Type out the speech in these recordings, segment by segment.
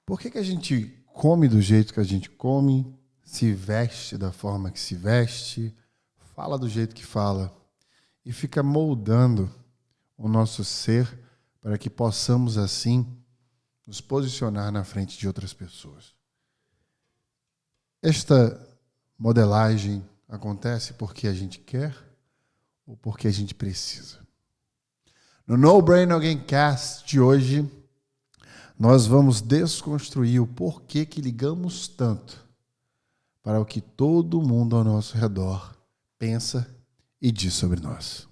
Por que a gente come do jeito que a gente come, se veste da forma que se veste, fala do jeito que fala e fica moldando o nosso ser para que possamos, assim, nos posicionar na frente de outras pessoas? Esta modelagem acontece porque a gente quer ou porque a gente precisa? No No Brain Alguém Cast de hoje, nós vamos desconstruir o porquê que ligamos tanto para o que todo mundo ao nosso redor pensa e diz sobre nós.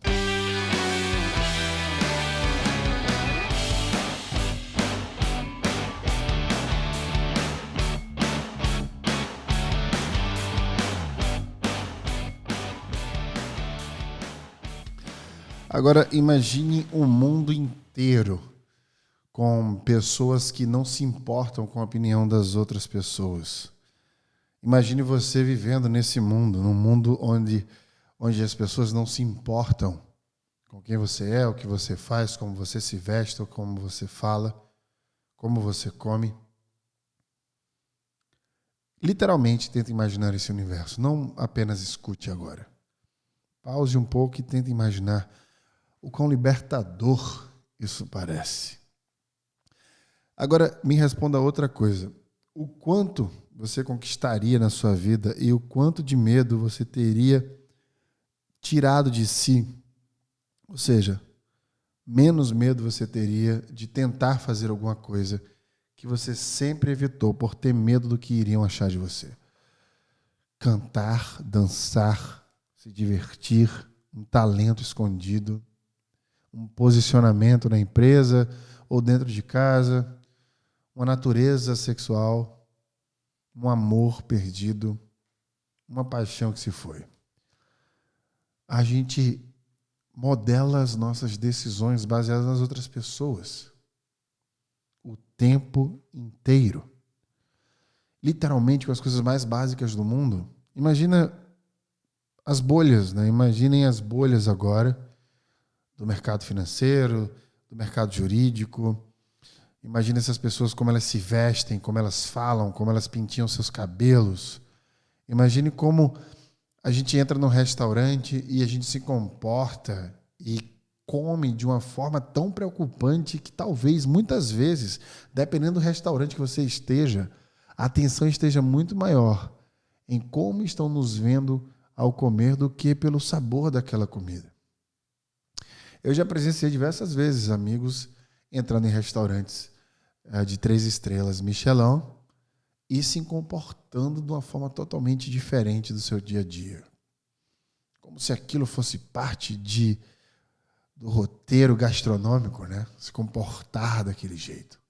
Agora, imagine um mundo inteiro com pessoas que não se importam com a opinião das outras pessoas. Imagine você vivendo nesse mundo, num mundo onde as pessoas não se importam com quem você é, o que você faz, como você se veste, ou como você fala, como você come. Literalmente, tenta imaginar esse universo. Não apenas escute agora. Pause um pouco e tenta imaginar o quão libertador isso parece. Agora, me responda outra coisa. O quanto você conquistaria na sua vida e o quanto de medo você teria tirado de si? Ou seja, menos medo você teria de tentar fazer alguma coisa que você sempre evitou por ter medo do que iriam achar de você. Cantar, dançar, se divertir, um talento escondido, um posicionamento na empresa ou dentro de casa, uma natureza sexual, um amor perdido, uma paixão que se foi. A gente modela as nossas decisões baseadas nas outras pessoas o tempo inteiro. Literalmente com as coisas mais básicas do mundo. Imagina as bolhas, né? Imaginem as bolhas agora do mercado financeiro, do mercado jurídico. Imagina essas pessoas, como elas se vestem, como elas falam, como elas pintam seus cabelos. Imagine como a gente entra num restaurante e a gente se comporta e come de uma forma tão preocupante que talvez, muitas vezes, dependendo do restaurante que você esteja, a atenção esteja muito maior em como estão nos vendo ao comer do que pelo sabor daquela comida. Eu já presenciei diversas vezes amigos entrando em restaurantes de 3 estrelas Michelin e se comportando de uma forma totalmente diferente do seu dia a dia. Como se aquilo fosse parte do roteiro gastronômico, né? Se comportar daquele jeito.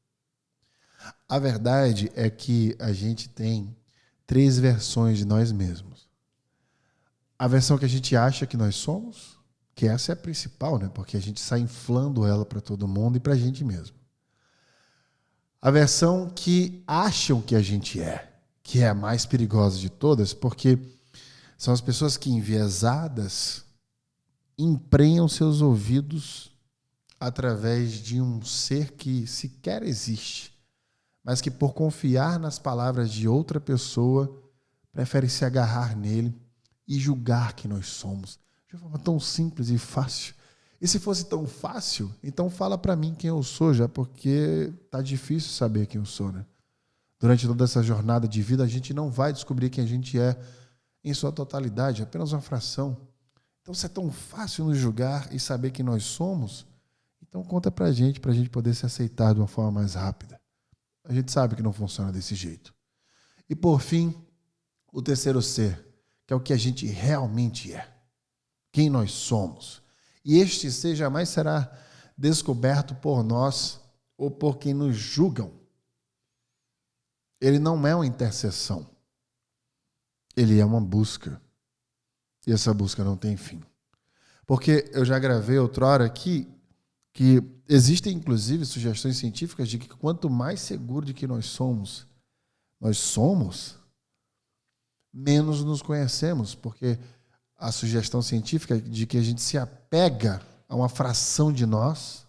A verdade é que a gente tem 3 versões de nós mesmos. A versão que a gente acha que nós somos, que essa é a principal, né? Porque a gente sai inflando ela para todo mundo e para a gente mesmo. A versão que acham que a gente é, que é a mais perigosa de todas, porque são as pessoas que, enviesadas, emprenham seus ouvidos através de um ser que sequer existe, mas que, por confiar nas palavras de outra pessoa, prefere se agarrar nele e julgar que nós somos de uma forma tão simples e fácil. E se fosse tão fácil, então fala para mim quem eu sou, já, porque tá difícil saber quem eu sou, né? Durante toda essa jornada de vida, a gente não vai descobrir quem a gente é em sua totalidade, apenas uma fração. Então, se é tão fácil nos julgar e saber quem nós somos, então conta pra gente poder se aceitar de uma forma mais rápida. A gente sabe que não funciona desse jeito. E, por fim, o terceiro ser, que é o que a gente realmente é. Quem nós somos. E este ser jamais será descoberto por nós ou por quem nos julgam. Ele não é uma intercessão. Ele é uma busca. E essa busca não tem fim. Porque eu já gravei outrora aqui que existem, inclusive, sugestões científicas de que quanto mais seguro de que nós somos, menos nos conhecemos. Porque a sugestão científica de que a gente se apega a uma fração de nós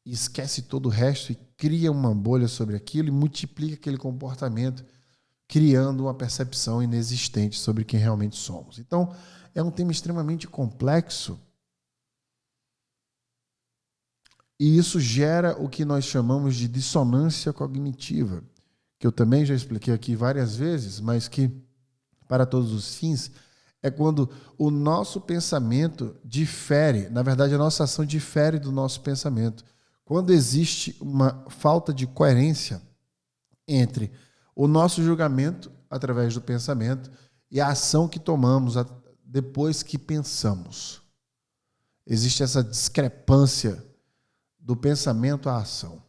e esquece todo o resto e cria uma bolha sobre aquilo e multiplica aquele comportamento, criando uma percepção inexistente sobre quem realmente somos. Então, é um tema extremamente complexo e isso gera o que nós chamamos de dissonância cognitiva, que eu também já expliquei aqui várias vezes, mas que, para todos os fins, é quando o nosso pensamento difere, na verdade, a nossa ação difere do nosso pensamento. Quando existe uma falta de coerência entre o nosso julgamento, através do pensamento, e a ação que tomamos depois que pensamos. Existe essa discrepância do pensamento à ação.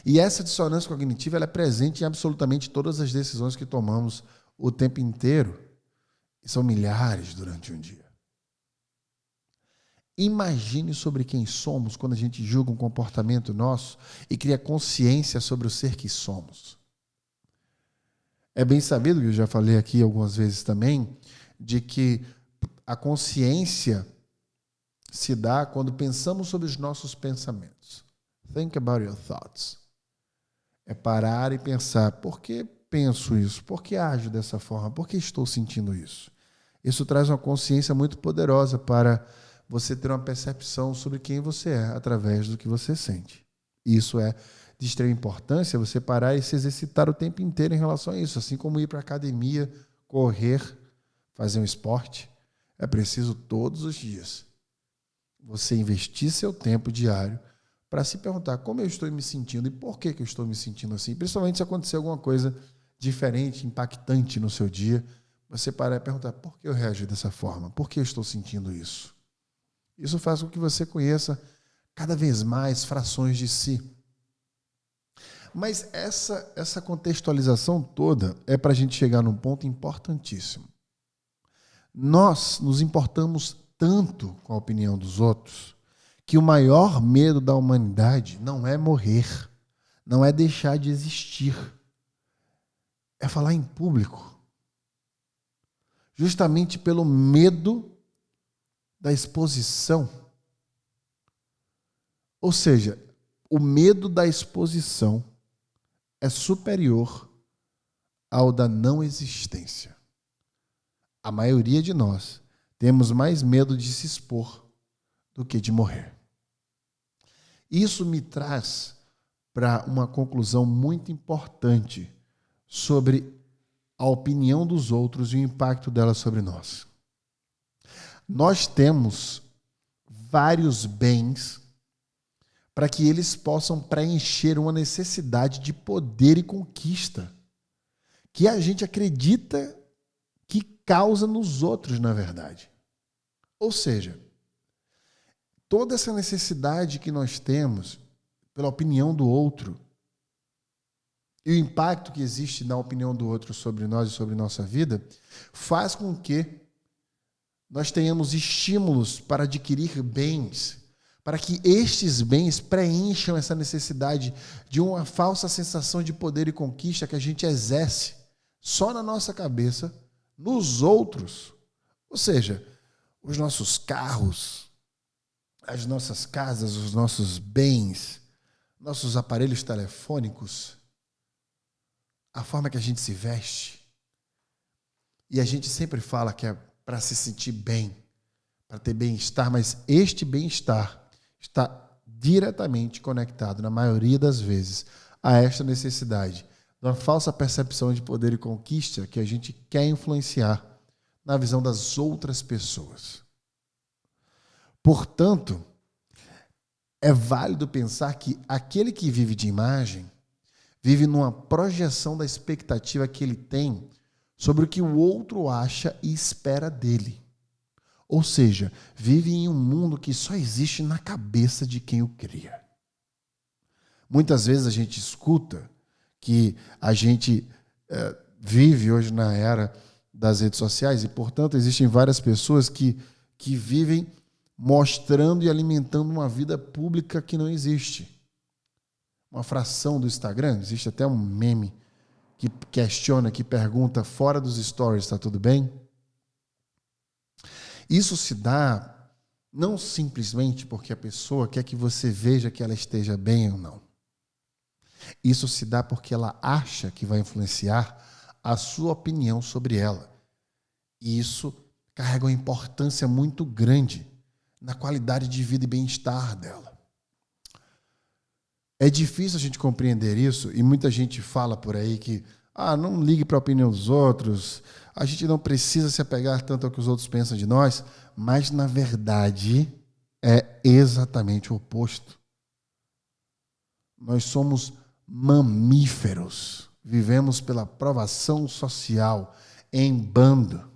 E essa dissonância cognitiva ela é presente em absolutamente todas as decisões que tomamos o tempo inteiro. E são milhares durante um dia. Imagine sobre quem somos quando a gente julga um comportamento nosso e cria consciência sobre o ser que somos. É bem sabido, que eu já falei aqui algumas vezes também, de que a consciência se dá quando pensamos sobre os nossos pensamentos. Think about your thoughts. É parar e pensar, por que penso isso? Por que ajo dessa forma? Por que estou sentindo isso? Isso traz uma consciência muito poderosa para você ter uma percepção sobre quem você é através do que você sente. Isso é de extrema importância, você parar e se exercitar o tempo inteiro em relação a isso, assim como ir para a academia, correr, fazer um esporte. É preciso todos os dias você investir seu tempo diário para se perguntar como eu estou me sentindo e por que eu estou me sentindo assim. Principalmente se acontecer alguma coisa diferente, impactante no seu dia, você parar e perguntar por que eu reagi dessa forma, por que eu estou sentindo isso. Isso faz com que você conheça cada vez mais frações de si. Mas essa contextualização toda é para a gente chegar num ponto importantíssimo. Nós nos importamos tanto com a opinião dos outros que o maior medo da humanidade não é morrer, não é deixar de existir, é falar em público. Justamente pelo medo da exposição. Ou seja, o medo da exposição é superior ao da não existência. A maioria de nós temos mais medo de se expor do que de morrer. Isso me traz para uma conclusão muito importante sobre a opinião dos outros e o impacto dela sobre nós. Nós temos vários bens para que eles possam preencher uma necessidade de poder e conquista que a gente acredita que causa nos outros, na verdade. Ou seja, toda essa necessidade que nós temos pela opinião do outro e o impacto que existe na opinião do outro sobre nós e sobre nossa vida faz com que nós tenhamos estímulos para adquirir bens, para que estes bens preencham essa necessidade de uma falsa sensação de poder e conquista que a gente exerce só na nossa cabeça, nos outros. Ou seja, os nossos carros, as nossas casas, os nossos bens, nossos aparelhos telefônicos, a forma que a gente se veste. E a gente sempre fala que é para se sentir bem, para ter bem-estar, mas este bem-estar está diretamente conectado, na maioria das vezes, a esta necessidade de uma falsa percepção de poder e conquista que a gente quer influenciar na visão das outras pessoas. Portanto, é válido pensar que aquele que vive de imagem vive numa projeção da expectativa que ele tem sobre o que o outro acha e espera dele. Ou seja, vive em um mundo que só existe na cabeça de quem o cria. Muitas vezes a gente escuta que a gente vive hoje na era das redes sociais e, portanto, existem várias pessoas que vivem mostrando e alimentando uma vida pública que não existe. Uma fração do Instagram, existe até um meme que questiona, que pergunta, fora dos stories, está tudo bem? Isso se dá Não simplesmente porque a pessoa quer que você veja que ela esteja bem ou não. Isso se dá porque ela acha que vai influenciar a sua opinião sobre ela. E isso carrega uma importância muito grande na qualidade de vida e bem-estar dela. É difícil a gente compreender isso e muita gente fala por aí que não ligue para a opinião dos outros, a gente não precisa se apegar tanto ao que os outros pensam de nós, mas, na verdade, é exatamente o oposto. Nós somos mamíferos, vivemos pela aprovação social, em bando.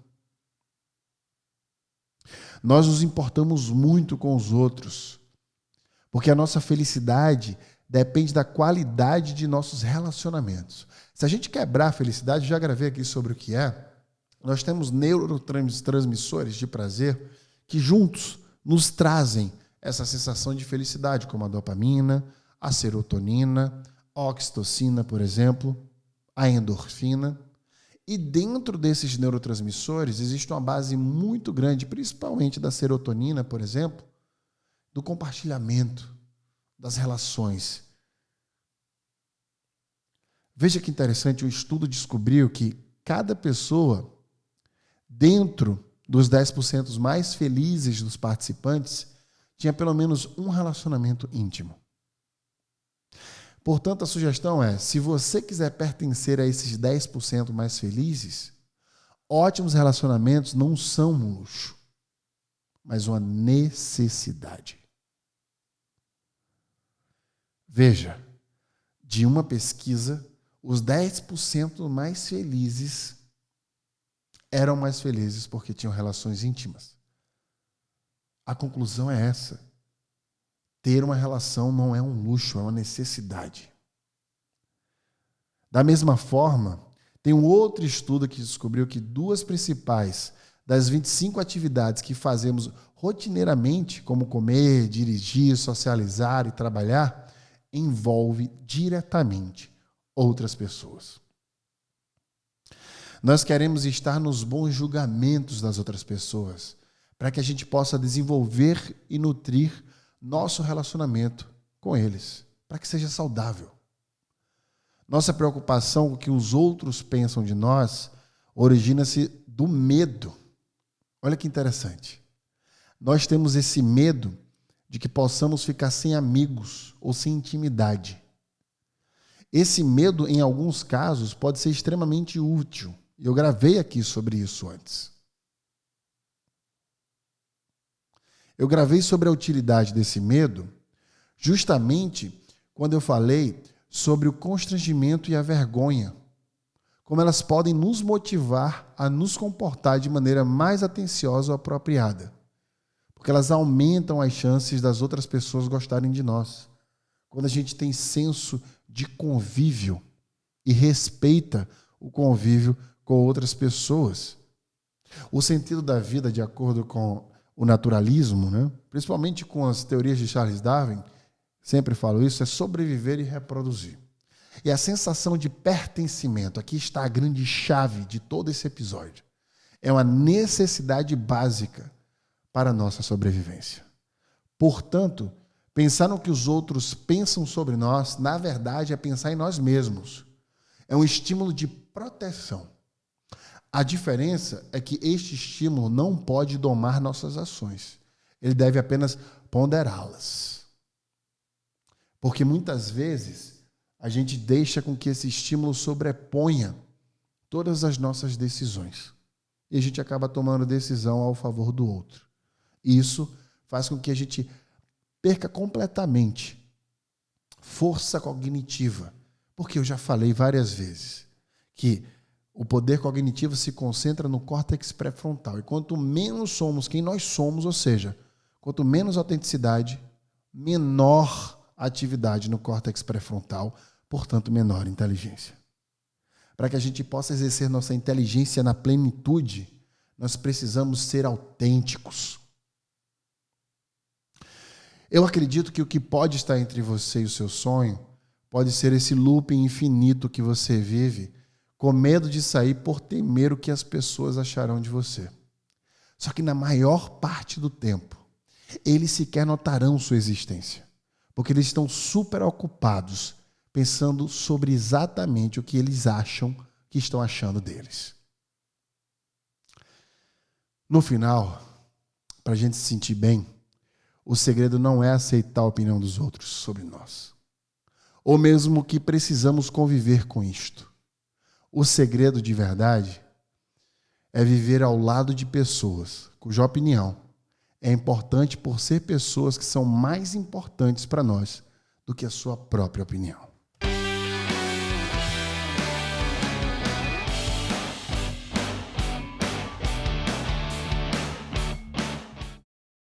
Nós nos importamos muito com os outros, porque a nossa felicidade depende da qualidade de nossos relacionamentos. Se a gente quebrar a felicidade, já gravei aqui sobre o que é, nós temos neurotransmissores de prazer que juntos nos trazem essa sensação de felicidade, como a dopamina, a serotonina, a oxitocina, por exemplo, a endorfina. E dentro desses neurotransmissores existe uma base muito grande, principalmente da serotonina, por exemplo, do compartilhamento, das relações. Veja que interessante, um estudo descobriu que cada pessoa, dentro dos 10% mais felizes dos participantes, tinha pelo menos um relacionamento íntimo. Portanto, a sugestão é, se você quiser pertencer a esses 10% mais felizes, ótimos relacionamentos não são um luxo, mas uma necessidade. Veja, de uma pesquisa, os 10% mais felizes eram mais felizes porque tinham relações íntimas. A conclusão é essa. Ter uma relação não é um luxo, é uma necessidade. Da mesma forma, tem um outro estudo que descobriu que 2 principais das 25 atividades que fazemos rotineiramente, como comer, dirigir, socializar e trabalhar, envolve diretamente outras pessoas. Nós queremos estar nos bons julgamentos das outras pessoas, para que a gente possa desenvolver e nutrir nosso relacionamento com eles, para que seja saudável. Nossa preocupação com o que os outros pensam de nós origina-se do medo. Olha que interessante. Nós temos esse medo de que possamos ficar sem amigos ou sem intimidade. Esse medo, em alguns casos, pode ser extremamente útil. Eu gravei aqui sobre isso antes. Eu gravei sobre a utilidade desse medo justamente quando eu falei sobre o constrangimento e a vergonha, como elas podem nos motivar a nos comportar de maneira mais atenciosa ou apropriada, porque elas aumentam as chances das outras pessoas gostarem de nós. Quando a gente tem senso de convívio e respeita o convívio com outras pessoas. O sentido da vida, de acordo com o naturalismo, né? Principalmente com as teorias de Charles Darwin, sempre falo isso, é sobreviver e reproduzir. E a sensação de pertencimento, aqui está a grande chave de todo esse episódio, é uma necessidade básica para a nossa sobrevivência. Portanto, pensar no que os outros pensam sobre nós, na verdade, é pensar em nós mesmos. É um estímulo de proteção. A diferença é que este estímulo não pode domar nossas ações. Ele deve apenas ponderá-las. Porque muitas vezes a gente deixa com que esse estímulo sobreponha todas as nossas decisões. E a gente acaba tomando decisão ao favor do outro. Isso faz com que a gente perca completamente força cognitiva. Porque eu já falei várias vezes que o poder cognitivo se concentra no córtex pré-frontal. E quanto menos somos quem nós somos, ou seja, quanto menos autenticidade, menor atividade no córtex pré-frontal, portanto, menor inteligência. Para que a gente possa exercer nossa inteligência na plenitude, nós precisamos ser autênticos. Eu acredito que o que pode estar entre você e o seu sonho pode ser esse looping infinito que você vive, com medo de sair por temer o que as pessoas acharão de você. Só que na maior parte do tempo, Eles sequer notarão sua existência, porque eles estão super ocupados pensando sobre exatamente o que eles acham que estão achando deles. No final, para a gente se sentir bem, o segredo não é aceitar a opinião dos outros sobre nós, ou mesmo que precisamos conviver com isto. O segredo de verdade é viver ao lado de pessoas cuja opinião é importante por ser pessoas que são mais importantes para nós do que a sua própria opinião.